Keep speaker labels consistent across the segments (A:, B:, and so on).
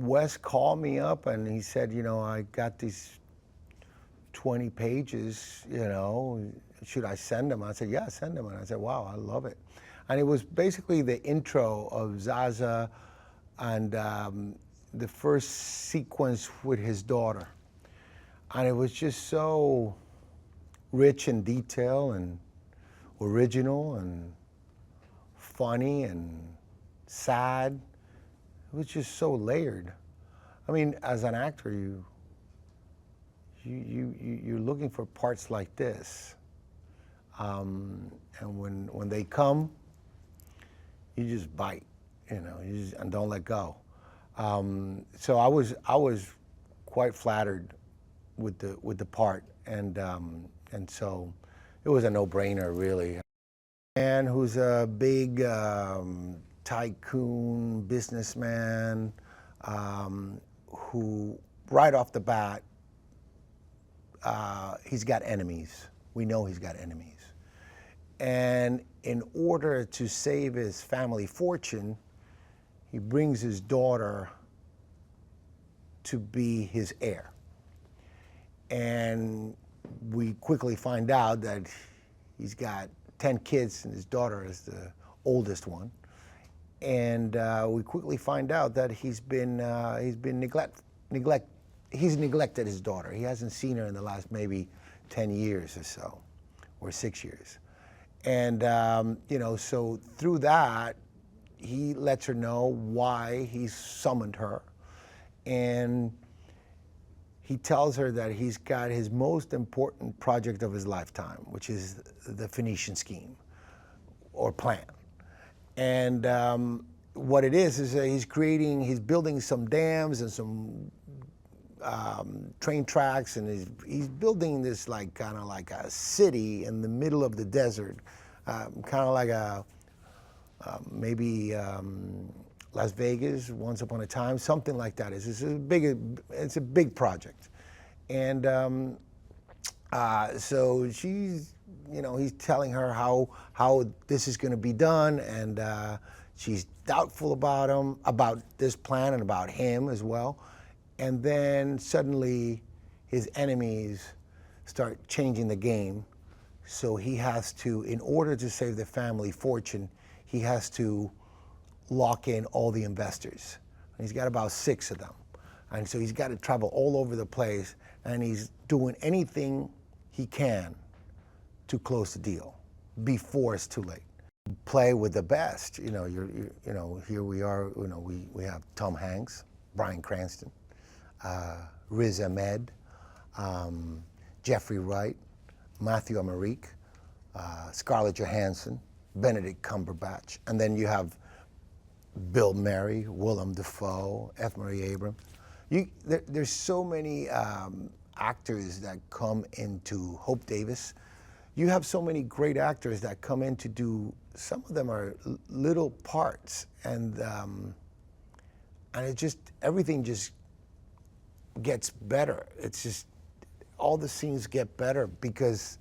A: Wes called me up and he said, I got these 20 pages, should I send them? I said, yeah, send them. And I said, wow, I love it. And it was basically the intro of Zaza and the first sequence with his daughter. And it was just so rich in detail and original and funny and sad. It was just so layered. I mean, as an actor, you're looking for parts like this. And when they come, you just bite, and don't let go. So I was quite flattered with the part, and so it was a no-brainer, really. A man who's a big tycoon businessman, who right off the bat, he's got enemies. We know he's got enemies. And in order to save his family fortune, he brings his daughter to be his heir. And we quickly find out that he's got 10 kids and his daughter is the oldest one. And we quickly find out that he's neglected his daughter. He hasn't seen her in the last maybe 10 years or so, or 6 years. And, so through that, he lets her know why he's summoned her. And he tells her that he's got his most important project of his lifetime, which is the Phoenician Scheme, or plan. And what it is he's building some dams and some train tracks, and he's building this kind of like a city in the middle of the desert, kind of like maybe Las Vegas, once upon a time, something like that. It's a big project, and so he's telling her how this is going to be done, and she's doubtful about this plan and about him as well. And then suddenly his enemies start changing the game. So he has to, in order to save the family fortune, he has to lock in all the investors. And he's got about 6 of them. And so he's got to travel all over the place, and he's doing anything he can to close the deal before it's too late. Play with the best. Here we are, we have Tom Hanks, Bryan Cranston, Riz Ahmed, Jeffrey Wright, Matthew Amerique, Scarlett Johansson, Benedict Cumberbatch, and then you have Bill Murray, Willem Dafoe, F. Murray Abrams. There's so many actors that come into Hope Davis. You have so many great actors that come in to do. Some of them are little parts, and everything just gets better. It's just all the scenes get better because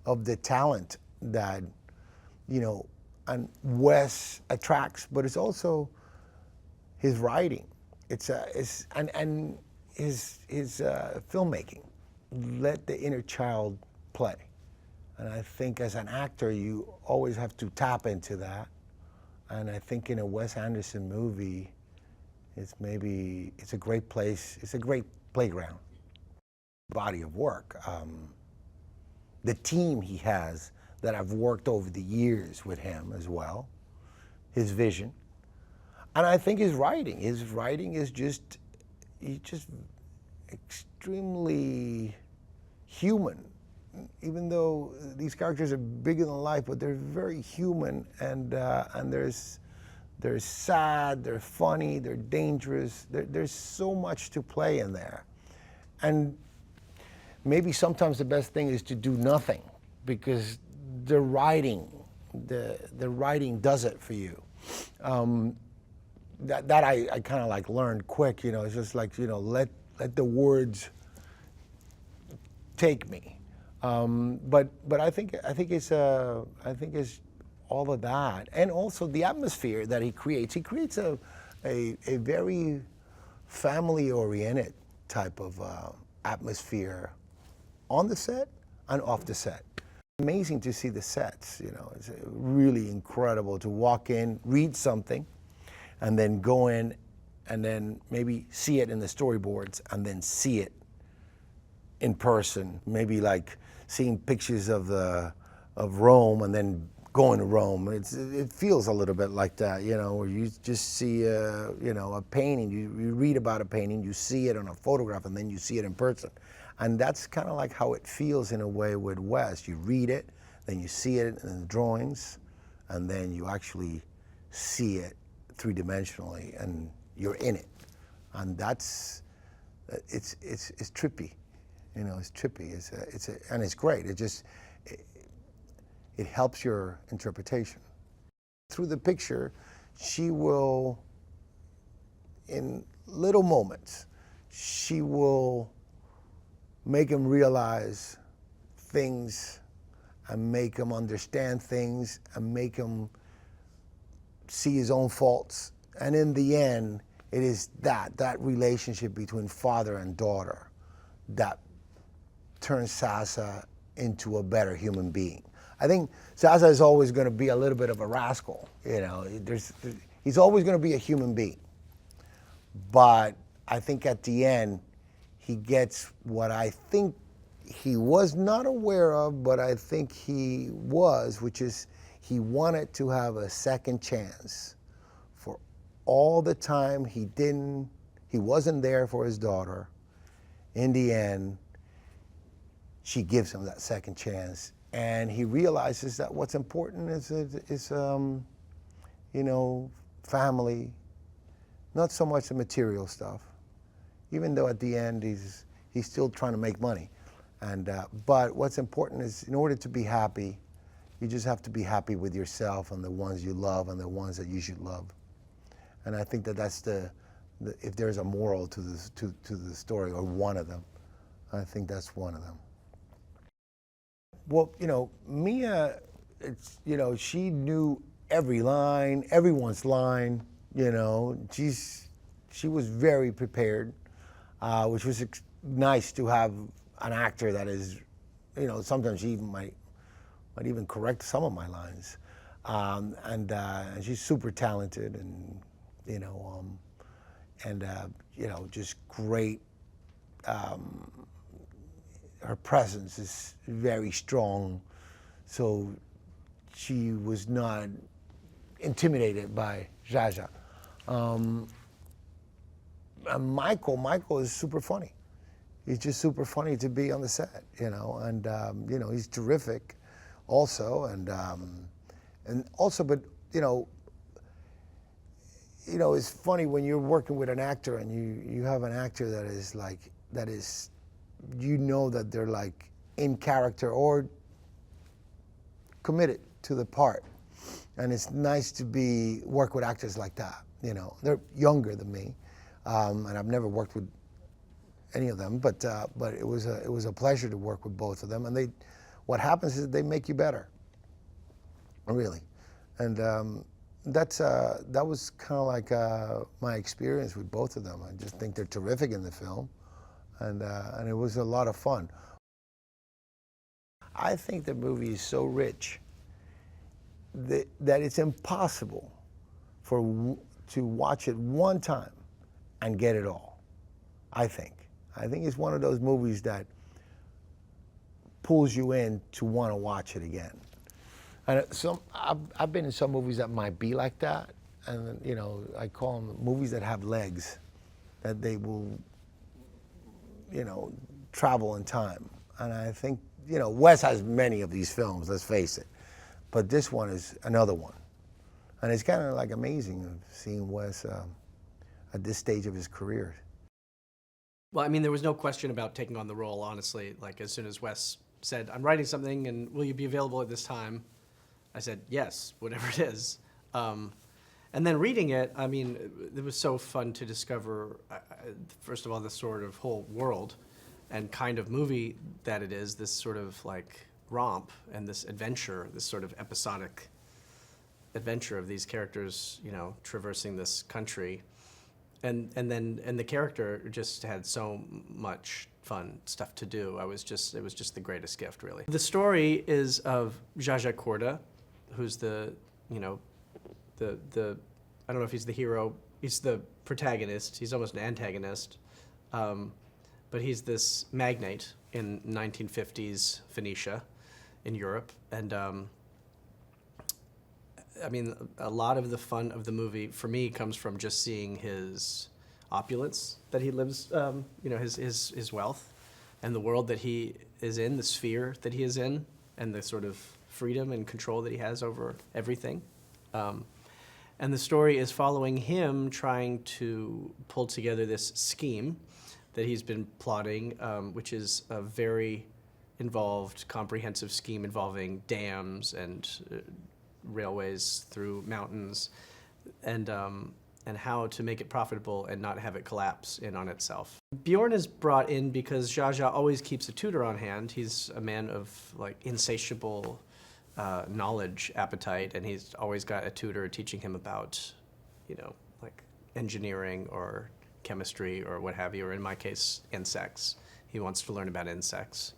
A: of the talent that and Wes attracts, but it's also his writing. And his filmmaking. Let the inner child play, and I think as an actor you always have to tap into that. And I think in a Wes Anderson movie, it's a great place. It's a great playground. Body of work. The team he has that I've worked over the years with him as well, his vision. And I think his writing is just extremely human. Even though these characters are bigger than life, but they're very human, and they're sad, they're funny, they're dangerous. There's so much to play in there. And maybe sometimes the best thing is to do nothing, because the writing does it for you. That I kind of like learned quick. It's just like let the words take me. But I think it's all of that, and also the atmosphere that he creates. He creates a very family-oriented type of atmosphere on the set and off the set. Amazing to see the sets, you know, it's really incredible to walk in, read something, and then go in and then maybe see it in the storyboards and then see it in person. Maybe like seeing pictures of Rome and then going to Rome. It feels a little bit like that, you know, where you just see you know, a painting, you read about a painting, you see it on a photograph, and then you see it in person. And that's kind of like how it feels in a way with Wes. You read it, then you see it in the drawings, and then you actually see it three-dimensionally, and you're in it. And that's, it's trippy, you know, it's trippy. And it's great. It helps your interpretation. Through the picture, she will, in little moments, she will make him realize things and make him understand things and make him see his own faults. And in the end, it is that relationship between father and daughter that turns Sasa into a better human being. I think Sasa is always going to be a little bit of a rascal, you know. He's always going to be a human being. But I think at the end, he gets what I think he was not aware of, but I think he was, which is he wanted to have a second chance for all the time he wasn't there for his daughter. In the end, she gives him that second chance. And he realizes that what's important is you know, family, not so much the material stuff. Even though at the end he's still trying to make money, but what's important is, in order to be happy, you just have to be happy with yourself and the ones you love and the ones that you should love. And I think that's if there's a moral to the story, or one of them, I think that's one of them. Well, you know, Mia, you know, she knew every line, everyone's line. You know, she was very prepared. Which was nice to have an actor that is, you know, sometimes she might even correct some of my lines. And she's super talented, and, you know, you know, just great. Her presence is very strong, so she was not intimidated by Jaja. And Michael is super funny. He's just super funny to be on the set, you know, and you know, he's terrific also, and also, but you know, it's funny when you're working with an actor and you have an actor that is, you know, that they're like in character or committed to the part, and it's nice to work with actors like that. You know, they're younger than me. And I've never worked with any of them, but it was a pleasure to work with both of them. And what happens is they make you better, really. And that was kind of like my experience with both of them. I just think they're terrific in the film, and it was a lot of fun. I think the movie is so rich that it's impossible to watch it one time and get it all. I think it's one of those movies that pulls you in to want to watch it again. And I've been in some movies that might be like that, and you know, I call them movies that have legs, that they will, you know, travel in time. And I think, you know, Wes has many of these films, let's face it, but this one is another one. And it's kind of like amazing seeing Wes at this stage of his career.
B: Well, I mean, there was no question about taking on the role, honestly. Like, as soon as Wes said, I'm writing something, and will you be available at this time? I said, yes, whatever it is. And then reading it, I mean, it was so fun to discover, first of all, this sort of whole world and kind of movie that it is, this sort of like romp and this adventure, this sort of episodic adventure of these characters, you know, traversing this country. And the character just had so much fun stuff to do. It was just the greatest gift, really. The story is of Zsa Zsa Korda, who's the I don't know if he's the hero. He's the protagonist. He's almost an antagonist, but he's this magnate in 1950s Phoenicia, in Europe, and I mean, a lot of the fun of the movie for me comes from just seeing his opulence that he lives, his wealth, and the world that he is in, the sphere that he is in, and the sort of freedom and control that he has over everything. And the story is following him trying to pull together this scheme that he's been plotting, which is a very involved, comprehensive scheme involving dams and railways through mountains, and how to make it profitable and not have it collapse in on itself. Bjorn is brought in because Zsa Zsa always keeps a tutor on hand. He's a man of like insatiable knowledge appetite, and he's always got a tutor teaching him about, like engineering or chemistry or what have you, or in my case, insects. He wants to learn about insects.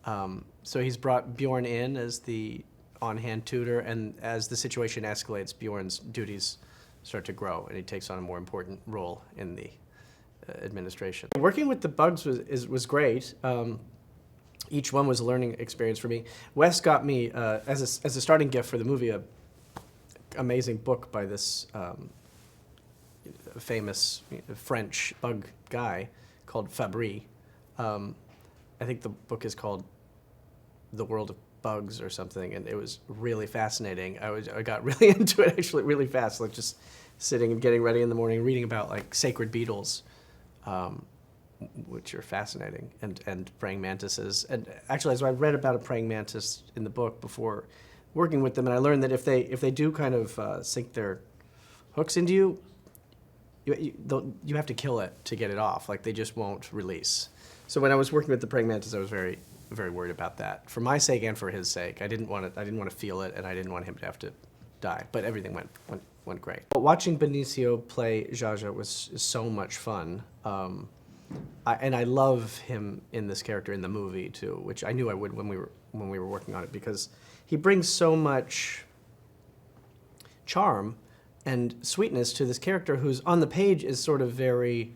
B: So he's brought Bjorn in as the on-hand tutor, and as the situation escalates, Bjorn's duties start to grow, and he takes on a more important role in the administration. Working with the bugs was great. Each one was a learning experience for me. Wes got me, as a starting gift for the movie, a amazing book by this famous French bug guy called Fabry. I think the book is called The World of Bugs or something, and it was really fascinating. I got really into it actually really fast, like just sitting and getting ready in the morning, reading about like sacred beetles, which are fascinating, and praying mantises. And actually, as I read about a praying mantis in the book before working with them, and I learned that if they do kind of sink their hooks into you, you have to kill it to get it off. Like they just won't release. So when I was working with the praying mantis, I was very, very worried about that, for my sake and for his sake. I didn't want to feel it, and I didn't want him to have to die. But everything went great. Watching Benicio play Zsa Zsa was so much fun. And I love him in this character in the movie too, which I knew I would when we were working on it, because he brings so much charm and sweetness to this character, who's on the page is sort of very,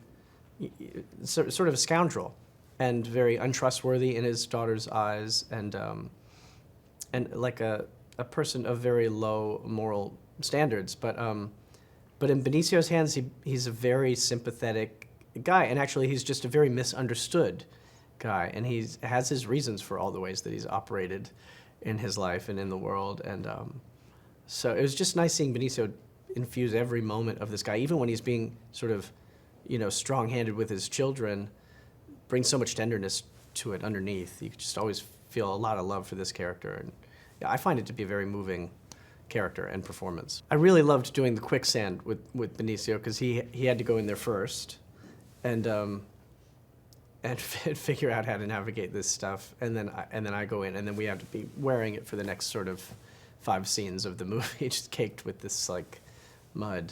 B: sort of a scoundrel, and very untrustworthy in his daughter's eyes, and like a person of very low moral standards. But in Benicio's hands, he's a very sympathetic guy, and actually he's just a very misunderstood guy, and he has his reasons for all the ways that he's operated in his life and in the world. And so it was just nice seeing Benicio infuse every moment of this guy, even when he's being sort of, strong-handed with his children, brings so much tenderness to it underneath. You just always feel a lot of love for this character, and yeah, I find it to be a very moving character and performance. I really loved doing the quicksand with Benicio, because he had to go in there first, and figure out how to navigate this stuff, and then I go in, and then we have to be wearing it for the next sort of 5 scenes of the movie, just caked with this like mud.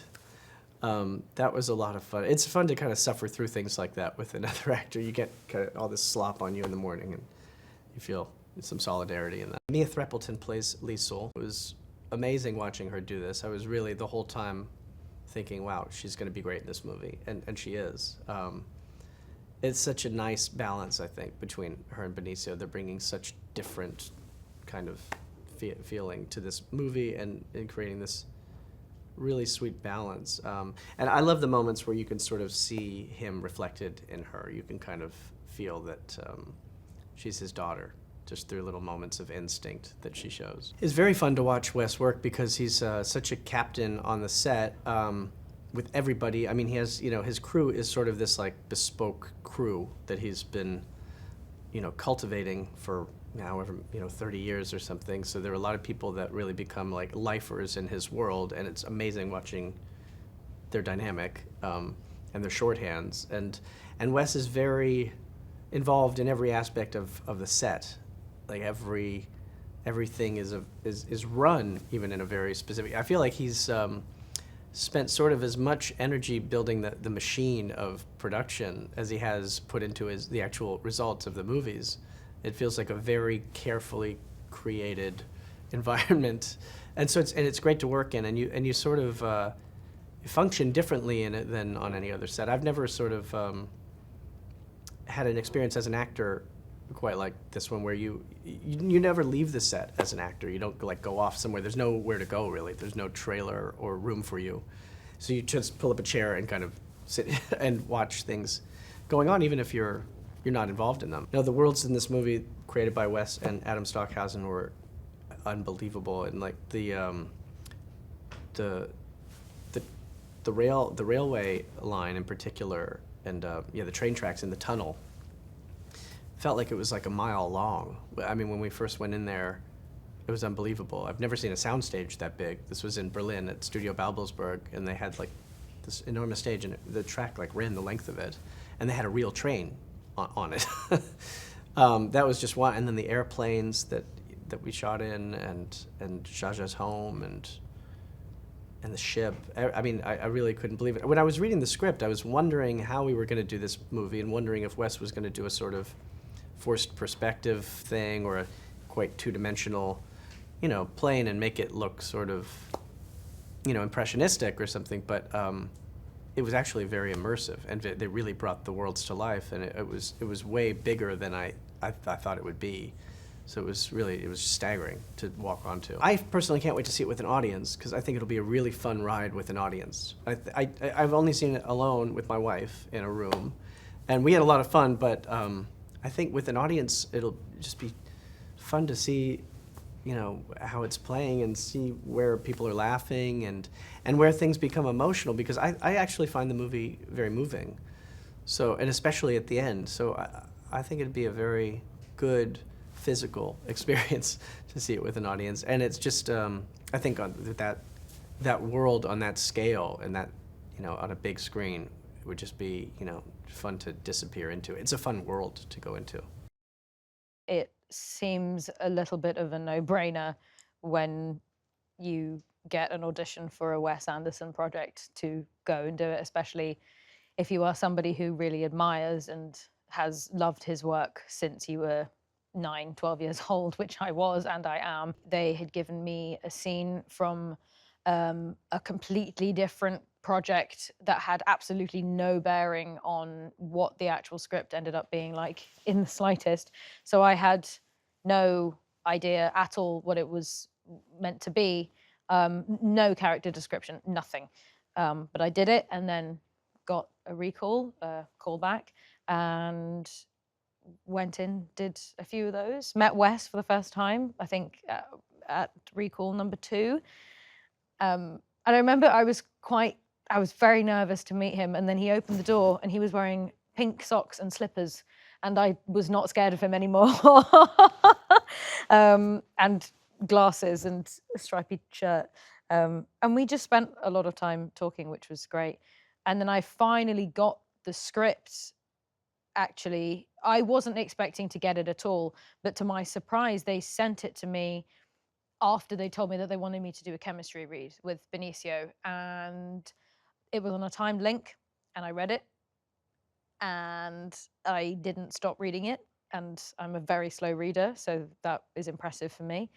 B: That was a lot of fun. It's fun to kind of suffer through things like that with another actor. You get kind of all this slop on you in the morning, and you feel some solidarity in that. Mia Threapleton plays Liesel. It was amazing watching her do this. I was really the whole time thinking, wow, she's going to be great in this movie, and she is. It's such a nice balance, I think, between her and Benicio. They're bringing such different kind of feeling to this movie, and creating this really sweet balance. And I love the moments where you can sort of see him reflected in her. You can kind of feel that she's his daughter, just through little moments of instinct that she shows. It's very fun to watch Wes work, because he's such a captain on the set with everybody. I mean, he has, his crew is sort of this like bespoke crew that he's been, cultivating for however, 30 years or something. So there are a lot of people that really become like lifers in his world, and it's amazing watching their dynamic and their shorthands. And Wes is very involved in every aspect of the set. Like everything is run even in a very specific. I feel like he's spent sort of as much energy building the machine of production as he has put into the actual results of the movies. It feels like a very carefully created environment, and so it's great to work in, and you sort of function differently in it than on any other set. I've never sort of had an experience as an actor quite like this one, where you never leave the set as an actor. You don't like go off somewhere. There's nowhere to go really. There's no trailer or room for you, so you just pull up a chair and kind of sit and watch things going on, even if you're not involved in them. You know, the worlds in this movie created by Wes and Adam Stockhausen were unbelievable, and like the railway line in particular, and the train tracks in the tunnel felt like it was like a mile long. I mean, when we first went in there, it was unbelievable. I've never seen a soundstage that big. This was in Berlin at Studio Babelsberg, and they had like this enormous stage, and the track like ran the length of it, and they had a real train on it. That was just one, and then the airplanes that we shot in, and Zsa Zsa's home, and the ship. I mean, I really couldn't believe it. When I was reading the script, I was wondering how we were going to do this movie, and wondering if Wes was going to do a sort of forced perspective thing, or a quite two-dimensional, plane, and make it look sort of, impressionistic or something. But it was actually very immersive, and they really brought the worlds to life, and it was way bigger than I thought it would be. So it was staggering to walk onto. I personally can't wait to see it with an audience, because I think it'll be a really fun ride with an audience. I've only seen it alone with my wife in a room, and we had a lot of fun, but I think with an audience, it'll just be fun to see, how it's playing, and see where people are laughing, and where things become emotional, because I actually find the movie very moving. So, and especially at the end. So I think it'd be a very good physical experience to see it with an audience. And it's just, I think on that world on that scale, and that, on a big screen, it would just be, fun to disappear into. It's a fun world to go into.
C: It seems a little bit of a no-brainer when you get an audition for a Wes Anderson project to go and do it, especially if you are somebody who really admires and has loved his work since you were 9, 12 years old, which I was and I am. They had given me a scene from a completely different project that had absolutely no bearing on what the actual script ended up being like in the slightest. So I had no idea at all what it was meant to be. No character description, nothing. But I did it, and then got a callback, and went in, did a few of those. Met Wes for the first time, I think, at recall number 2. And I remember I was very nervous to meet him, and then he opened the door, and he was wearing pink socks and slippers, and I was not scared of him anymore. And glasses and a stripy shirt. And we just spent a lot of time talking, which was great. And then I finally got the script. Actually, I wasn't expecting to get it at all, but to my surprise, they sent it to me after they told me that they wanted me to do a chemistry read with Benicio, and it was on a timed link, and I read it, and I didn't stop reading it, and I'm a very slow reader, so that is impressive for me.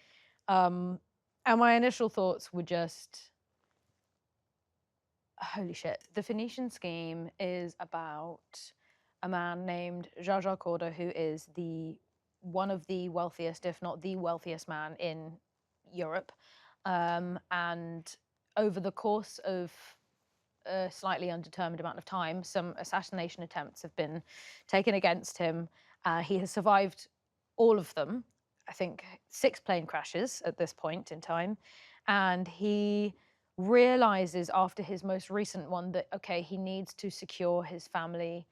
C: And my initial thoughts were just, holy shit. The Phoenician Scheme is about a man named Zsa Zsa Corder, who is one of the wealthiest, if not the wealthiest man in Europe. And over the course of a slightly undetermined amount of time, some assassination attempts have been taken against him. He has survived all of them, I think 6 plane crashes at this point in time. And he realizes after his most recent one that, okay, he needs to secure his family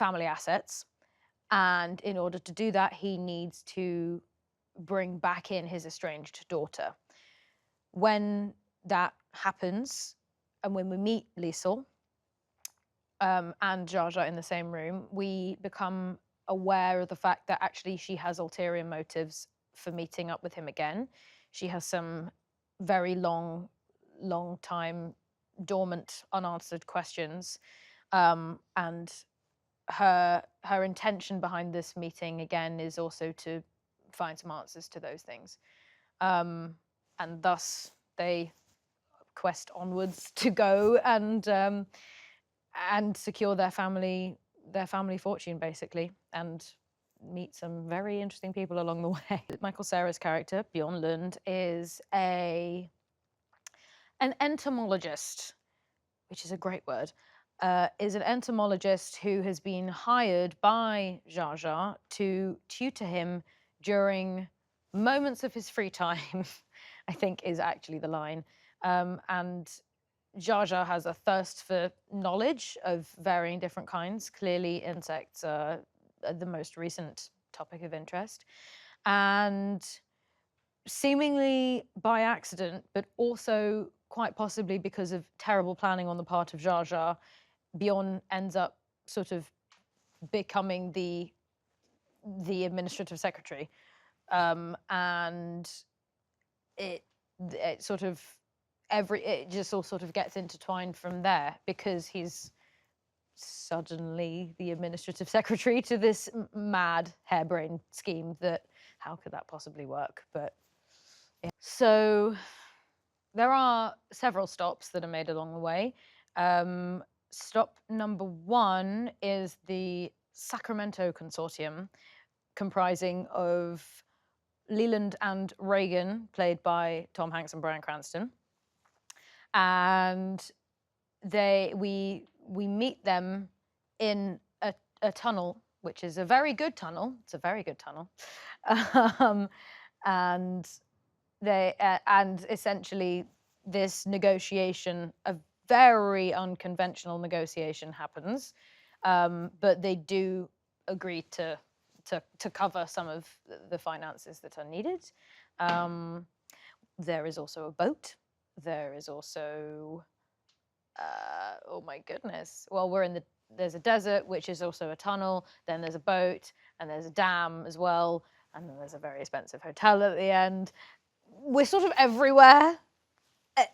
C: assets. And in order to do that, he needs to bring back in his estranged daughter. When that happens, and when we meet Liesel and Zsa Zsa in the same room, we become aware of the fact that actually she has ulterior motives for meeting up with him again. She has some very long time dormant, unanswered questions. And her intention behind this meeting again is also to find some answers to those things. And thus they quest onwards to go and secure their family fortune, basically, and meet some very interesting people along the way. Michael Cera's character, Bjorn Lund, is an entomologist, which is a great word, is an entomologist who has been hired by Jar Jar to tutor him during moments of his free time, I think is actually the line. And Jar Jar has a thirst for knowledge of varying different kinds. Clearly, insects are the most recent topic of interest. And seemingly by accident, but also quite possibly because of terrible planning on the part of Jar Jar, Bjorn ends up sort of becoming the administrative secretary. And it sort of it just all sort of gets intertwined from there, because he's suddenly the administrative secretary to this mad harebrained scheme that how could that possibly work? But yeah. So there are several stops that are made along the way. Stop number 1 is the Sacramento Consortium, comprising of Leland and Reagan, played by Tom Hanks and Bryan Cranston. And we meet them in a tunnel, which is a very good tunnel. It's a very good tunnel. And and essentially this negotiation, a very unconventional negotiation, happens, but they do agree to cover some of the finances that are needed. There is also a boat. There is also, oh my goodness. Well, there's a desert, which is also a tunnel. Then there's a boat, and there's a dam as well. And then there's a very expensive hotel at the end. We're sort of everywhere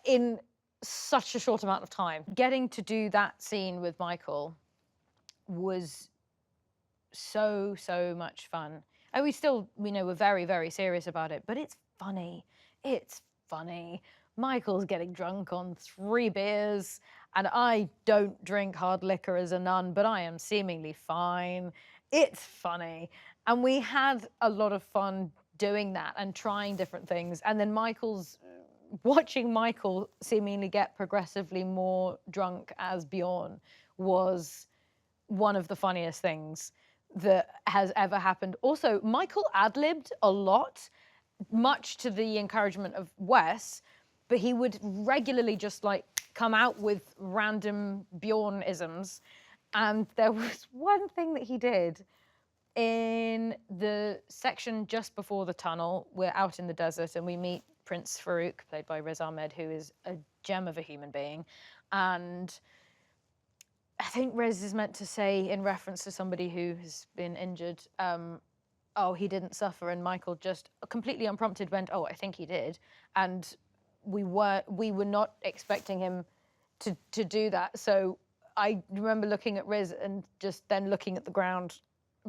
C: in such a short amount of time. Getting to do that scene with Michael was so much fun. And we're very, very serious about it, but it's funny. It's funny. Michael's getting drunk on 3 beers, and I don't drink hard liquor as a nun, but I am seemingly fine. It's funny. And we had a lot of fun doing that and trying different things. And then watching Michael seemingly get progressively more drunk as Bjorn was one of the funniest things that has ever happened. Also, Michael ad-libbed a lot, much to the encouragement of Wes, but he would regularly just like come out with random Bjorn-isms. And there was one thing that he did in the section just before the tunnel. We're out in the desert and we meet Prince Farouk, played by Riz Ahmed, who is a gem of a human being. And I think Riz is meant to say, in reference to somebody who has been injured, oh, he didn't suffer. And Michael just completely unprompted went, oh, I think he did. And we were not expecting him to do that. So I remember looking at Riz and just then looking at the ground,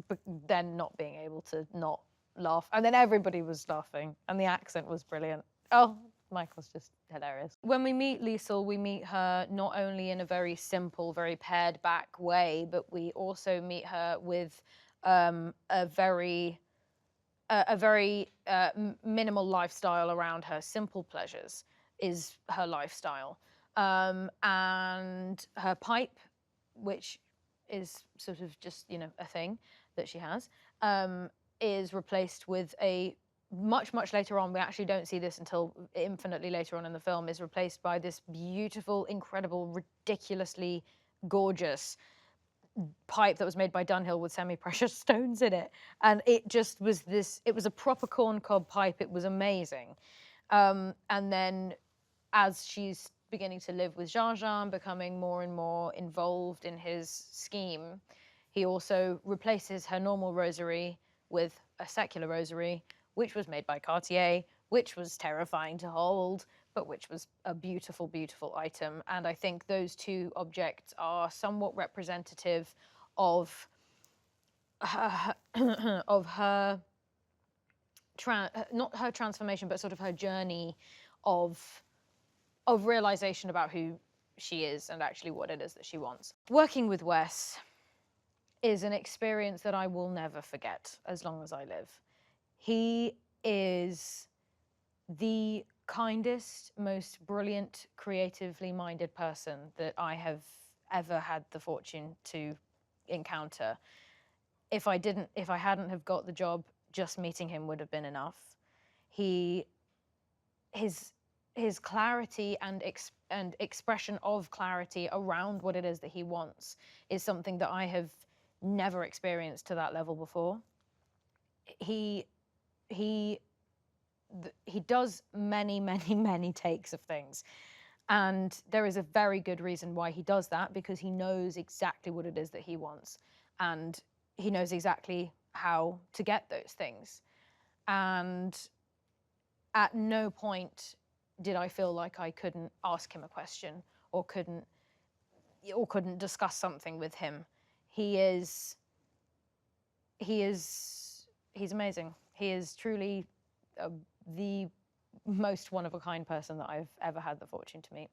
C: but then not being able to not laugh. And then everybody was laughing and the accent was brilliant. Oh, Michael's just hilarious. When we meet Liesl, we meet her not only in a very simple, very pared back way, but we also meet her with a very minimal lifestyle around her. Simple pleasures is her lifestyle. And her pipe, which is sort of just, a thing that she has, is replaced with a much later on, we actually don't see this until infinitely later on in the film, is replaced by this beautiful, incredible, ridiculously gorgeous pipe that was made by Dunhill with semi-precious stones in it. And it just was it was a proper corncob pipe. It was amazing. And then as she's beginning to live with Jar Jar and becoming more and more involved in his scheme, he also replaces her normal rosary with a secular rosary, which was made by Cartier, which was terrifying to hold, but which was a beautiful, beautiful item. And I think those two objects are somewhat representative of her, of her, not her transformation, but sort of her journey of realization about who she is and actually what it is that she wants. Working with Wes is an experience that I will never forget as long as I live. He is the kindest, most brilliant, creatively minded person that I have ever had the fortune to encounter. If I hadn't have got the job, just meeting him would have been enough. His clarity and expression of clarity around what it is that he wants is something that I have never experienced to that level before. He does many, many, many takes of things. And there is a very good reason why he does that, because he knows exactly what it is that he wants. And he knows exactly how to get those things. And at no point did I feel like I couldn't ask him a question or couldn't discuss something with him. He's amazing. He is truly the most one-of-a-kind person that I've ever had the fortune to meet.